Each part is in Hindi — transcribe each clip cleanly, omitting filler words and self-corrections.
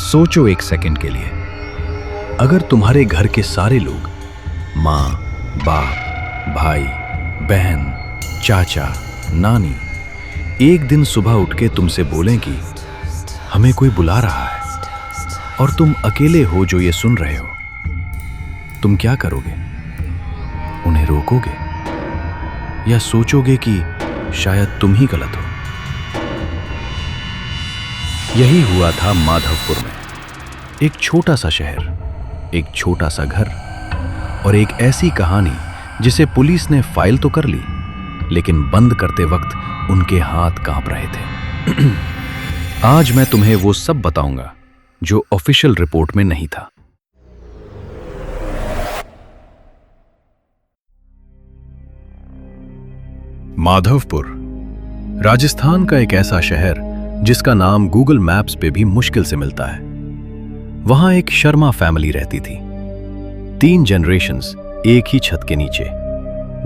सोचो एक सेकंड के लिए, अगर तुम्हारे घर के सारे लोग, माँ, बाप, भाई, बहन, चाचा, नानी, एक दिन सुबह उठ के तुमसे बोलें कि हमें कोई बुला रहा है, और तुम अकेले हो जो ये सुन रहे हो, तुम क्या करोगे? उन्हें रोकोगे या सोचोगे कि शायद तुम ही गलत हो? यही हुआ था माधवपुर में। एक छोटा सा शहर, एक छोटा सा घर और एक ऐसी कहानी जिसे पुलिस ने फाइल तो कर ली, लेकिन बंद करते वक्त उनके हाथ कांप रहे थे। आज मैं तुम्हें वो सब बताऊंगा जो ऑफिशियल रिपोर्ट में नहीं था। माधवपुर राजस्थान का एक ऐसा शहर जिसका नाम गूगल मैप्स पे भी मुश्किल से मिलता है। वहां एक शर्मा फैमिली रहती थी। 3 जनरेशंस एक ही छत के नीचे।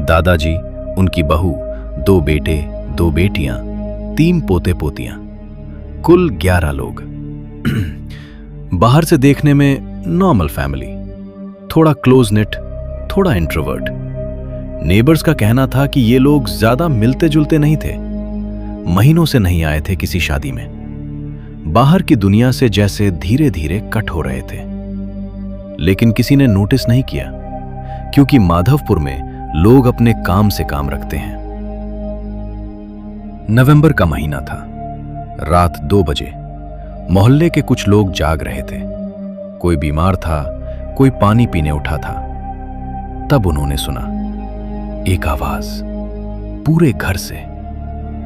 दादाजी, उनकी बहू, 2 बेटे, 2 बेटियां, 3 पोते पोतियां, कुल 11 लोग। बाहर से देखने में नॉर्मल फैमिली, थोड़ा क्लोज निट, थोड़ा इंट्रोवर्ट। नेबर्स का कहना था कि ये लोग ज्यादा मिलते जुलते नहीं थे, महीनों से नहीं आए थे किसी शादी में, बाहर की दुनिया से जैसे धीरे धीरे कट हो रहे थे। लेकिन किसी ने नोटिस नहीं किया, क्योंकि माधवपुर में लोग अपने काम से काम रखते हैं। नवंबर का महीना था। रात 2 बजे मोहल्ले के कुछ लोग जाग रहे थे। कोई बीमार था, कोई पानी पीने उठा था। तब उन्होंने सुना एक आवाज पूरे घर से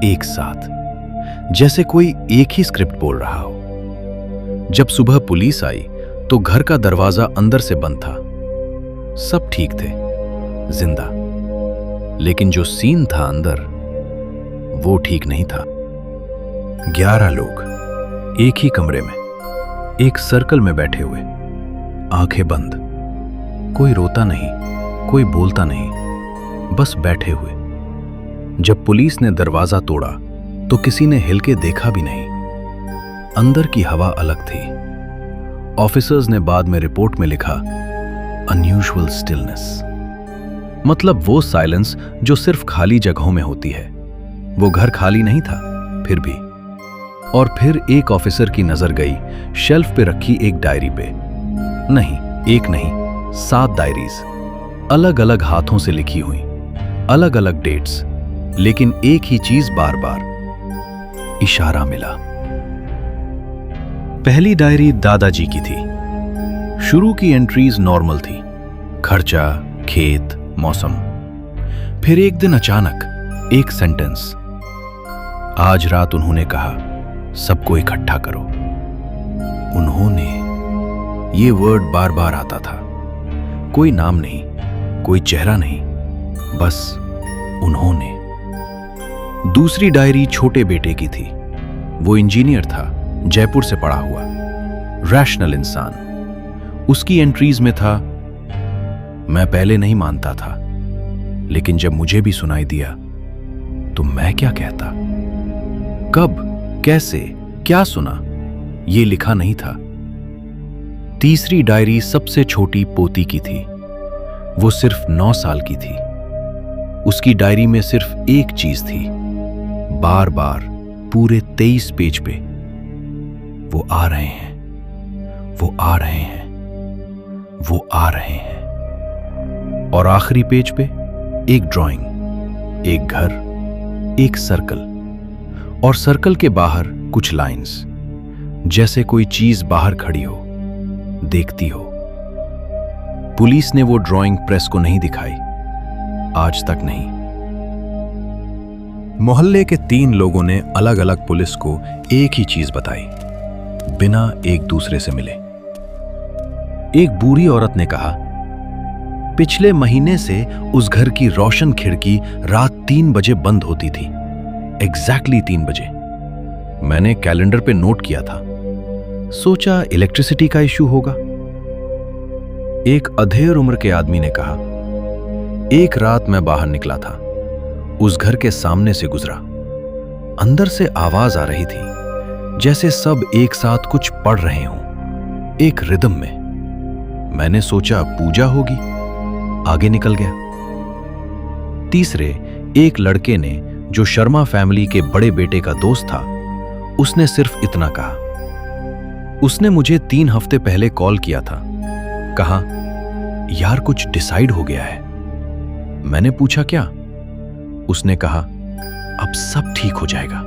एक साथ, जैसे कोई एक ही स्क्रिप्ट बोल रहा हो। जब सुबह पुलिस आई तो घर का दरवाजा अंदर से बंद था। सब ठीक थे, जिंदा, लेकिन जो सीन था अंदर वो ठीक नहीं था। 11 लोग एक ही कमरे में, एक सर्कल में बैठे हुए, आंखें बंद। कोई रोता नहीं, कोई बोलता नहीं, बस बैठे हुए। जब पुलिस ने दरवाजा तोड़ा तो किसी ने हिल के देखा भी नहीं। अंदर की हवा अलग थी। ऑफिसर्स ने बाद में रिपोर्ट में लिखा, अनयूजुअल स्टिलनेस, मतलब वो साइलेंस जो सिर्फ खाली जगहों में होती है। वो घर खाली नहीं था फिर भी। और फिर एक ऑफिसर की नजर गई शेल्फ पे रखी एक डायरी पे। नहीं, एक नहीं, 7 डायरीज, अलग अलग हाथों से लिखी हुई, अलग अलग डेट्स, लेकिन एक ही चीज बार बार, इशारा मिला। पहली डायरी दादाजी की थी। शुरू की एंट्रीज नॉर्मल थी, खर्चा, खेत, मौसम। फिर एक दिन अचानक एक सेंटेंस, आज रात उन्होंने कहा सबको इकट्ठा करो। उन्होंने, ये वर्ड बार बार आता था। कोई नाम नहीं, कोई चेहरा नहीं, बस उन्होंने। दूसरी डायरी छोटे बेटे की थी। वो इंजीनियर था, जयपुर से पढ़ा हुआ, रैशनल इंसान। उसकी एंट्रीज में था, मैं पहले नहीं मानता था, लेकिन जब मुझे भी सुनाई दिया तो मैं क्या कहता। कब, कैसे, क्या सुना, ये लिखा नहीं था। तीसरी डायरी सबसे छोटी पोती की थी। वो सिर्फ 9 साल की थी। उसकी डायरी में सिर्फ एक चीज थी, बार बार पूरे 23 पेज पे, वो आ रहे हैं, वो आ रहे हैं, वो आ रहे हैं। और आखिरी पेज पे एक ड्राइंग, एक घर, एक सर्कल, और सर्कल के बाहर कुछ लाइंस, जैसे कोई चीज बाहर खड़ी हो, देखती हो। पुलिस ने वो ड्राइंग प्रेस को नहीं दिखाई, आज तक नहीं। मोहल्ले के 3 लोगों ने अलग अलग पुलिस को एक ही चीज बताई, बिना एक दूसरे से मिले। एक बूढ़ी औरत ने कहा, पिछले महीने से उस घर की रोशन खिड़की रात 3 बजे बंद होती थी, एग्जैक्टली 3 बजे। मैंने कैलेंडर पे नोट किया था, सोचा इलेक्ट्रिसिटी का इश्यू होगा। एक अधेड़ उम्र के आदमी ने कहा, एक रात मैं बाहर निकला था, उस घर के सामने से गुजरा। अंदर से आवाज आ रही थी, जैसे सब एक साथ कुछ पढ़ रहे हों। एक रिदम में। मैंने सोचा पूजा होगी, आगे निकल गया। तीसरे एक लड़के ने, जो शर्मा फैमिली के बड़े बेटे का दोस्त था, उसने सिर्फ इतना कहा। उसने मुझे 3 हफ्ते पहले कॉल किया था, कहा यार कुछ डिसाइड हो गया है। मैंने पूछा क्या? उसने कहा अब सब ठीक हो जाएगा।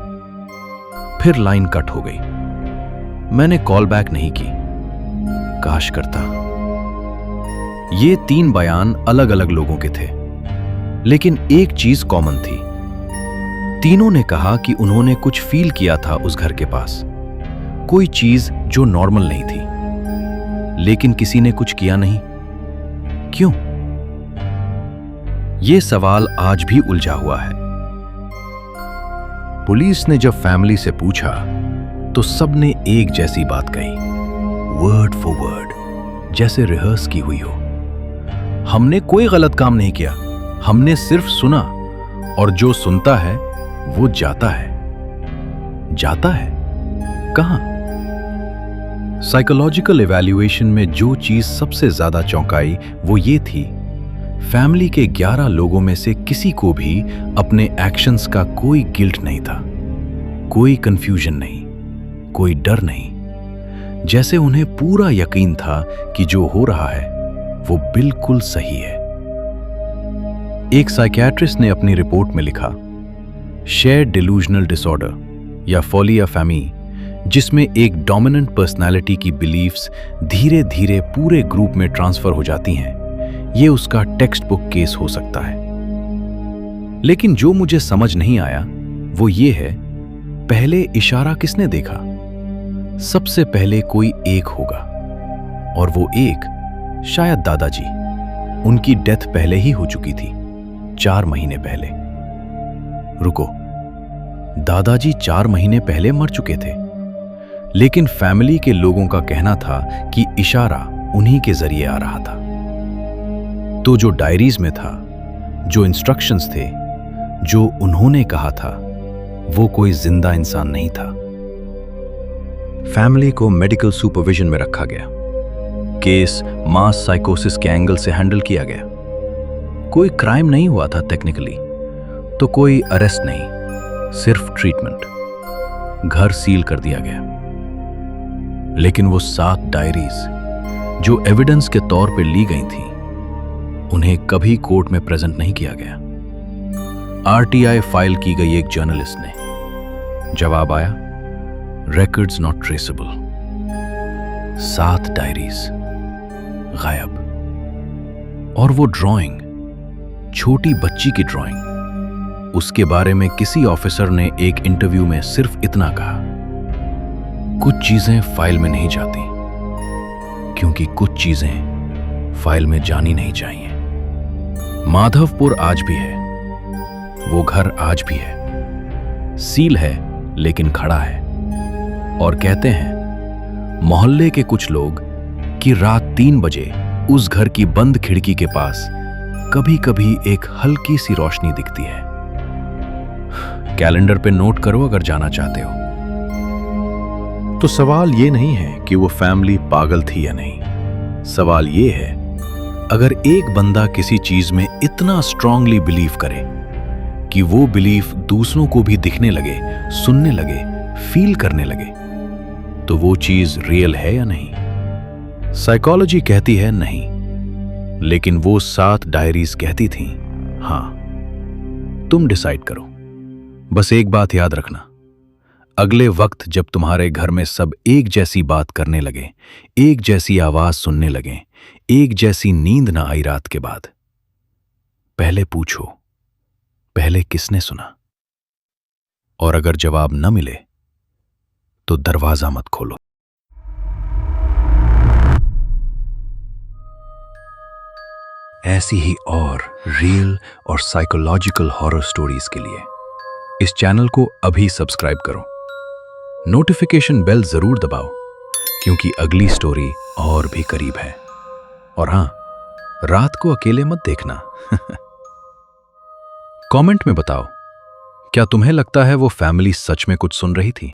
फिर लाइन कट हो गई। मैंने कॉल बैक नहीं की। काश करता। ये 3 बयान अलग अलग लोगों के थे, लेकिन एक चीज कॉमन थी। तीनों ने कहा कि उन्होंने कुछ फील किया था उस घर के पास, कोई चीज जो नॉर्मल नहीं थी, लेकिन किसी ने कुछ किया नहीं। क्यों? यह सवाल आज भी उलझा हुआ है। पुलिस ने जब फैमिली से पूछा तो सबने एक जैसी बात कही, वर्ड फॉर वर्ड, जैसे रिहर्स की हुई हो। हमने कोई गलत काम नहीं किया, हमने सिर्फ सुना, और जो सुनता है वो जाता है। जाता है कहां? साइकोलॉजिकल इवैल्यूएशन में जो चीज सबसे ज्यादा चौंकाई वो ये थी, फैमिली के 11 लोगों में से किसी को भी अपने एक्शंस का कोई गिल्ट नहीं था, कोई कंफ्यूजन नहीं, कोई डर नहीं। जैसे उन्हें पूरा यकीन था कि जो हो रहा है वो बिल्कुल सही है। एक साइकियाट्रिस्ट ने अपनी रिपोर्ट में लिखा, शेयर्ड डिलूजनल डिसऑर्डर या फोलिया फैमी, जिसमें एक डोमिनेंट पर्सनालिटी की बिलीफ्स धीरे धीरे पूरे ग्रुप में ट्रांसफर हो जाती हैं, ये उसका टेक्स्ट बुक केस हो सकता है। लेकिन जो मुझे समझ नहीं आया वो ये है, पहले इशारा किसने देखा? सबसे पहले कोई एक होगा, और वो एक शायद दादाजी। उनकी डेथ पहले ही हो चुकी थी, 4 महीने पहले। रुको, दादाजी 4 महीने पहले मर चुके थे, लेकिन फैमिली के लोगों का कहना था कि इशारा उन्हीं के जरिए आ रहा था। तो जो डायरीज में था, जो इंस्ट्रक्शंस थे, जो उन्होंने कहा था, वो कोई जिंदा इंसान नहीं था। फैमिली को मेडिकल सुपरविजन में रखा गया। केस मास साइकोसिस के एंगल से हैंडल किया गया। कोई क्राइम नहीं हुआ था टेक्निकली, तो कोई अरेस्ट नहीं, सिर्फ ट्रीटमेंट। घर सील कर दिया गया। लेकिन वो 7 डायरीज जो एविडेंस के तौर पे ली गई थी, उन्हें कभी कोर्ट में प्रेजेंट नहीं किया गया। आरटीआई फाइल की गई एक जर्नलिस्ट ने। जवाब आया, records not traceable। 7 डायरीज गायब। और वो ड्राइंग, छोटी बच्ची की ड्राइंग, उसके बारे में किसी ऑफिसर ने एक इंटरव्यू में सिर्फ इतना कहा, कुछ चीजें फाइल में नहीं जाती, क्योंकि कुछ चीजें फाइल में जानी नहीं चाहिए। माधवपुर आज भी है, वो घर आज भी है, सील है लेकिन खड़ा है। और कहते हैं मोहल्ले के कुछ लोग कि रात 3 बजे उस घर की बंद खिड़की के पास कभी कभी एक हल्की सी रोशनी दिखती है। कैलेंडर पे नोट करो अगर जाना चाहते हो। तो सवाल ये नहीं है कि वो फैमिली पागल थी या नहीं। सवाल ये है, अगर एक बंदा किसी चीज में इतना स्ट्रांगली बिलीव करे कि वो बिलीफ दूसरों को भी दिखने लगे, सुनने लगे, फील करने लगे, तो वो चीज रियल है या नहीं? साइकोलॉजी कहती है नहीं, लेकिन वो 7 डायरीज कहती थीं हां। तुम डिसाइड करो। बस एक बात याद रखना, अगले वक्त जब तुम्हारे घर में सब एक जैसी बात करने लगे, एक जैसी आवाज सुनने लगे, एक जैसी नींद ना आई रात के बाद, पहले पूछो, पहले किसने सुना? और अगर जवाब न मिले तो दरवाजा मत खोलो। ऐसी ही और रियल और साइकोलॉजिकल हॉरर स्टोरीज के लिए इस चैनल को अभी सब्सक्राइब करो। नोटिफिकेशन बेल जरूर दबाओ, क्योंकि अगली स्टोरी और भी करीब है। और हां, रात को अकेले मत देखना। कमेंट में बताओ, क्या तुम्हें लगता है वो फैमिली सच में कुछ सुन रही थी?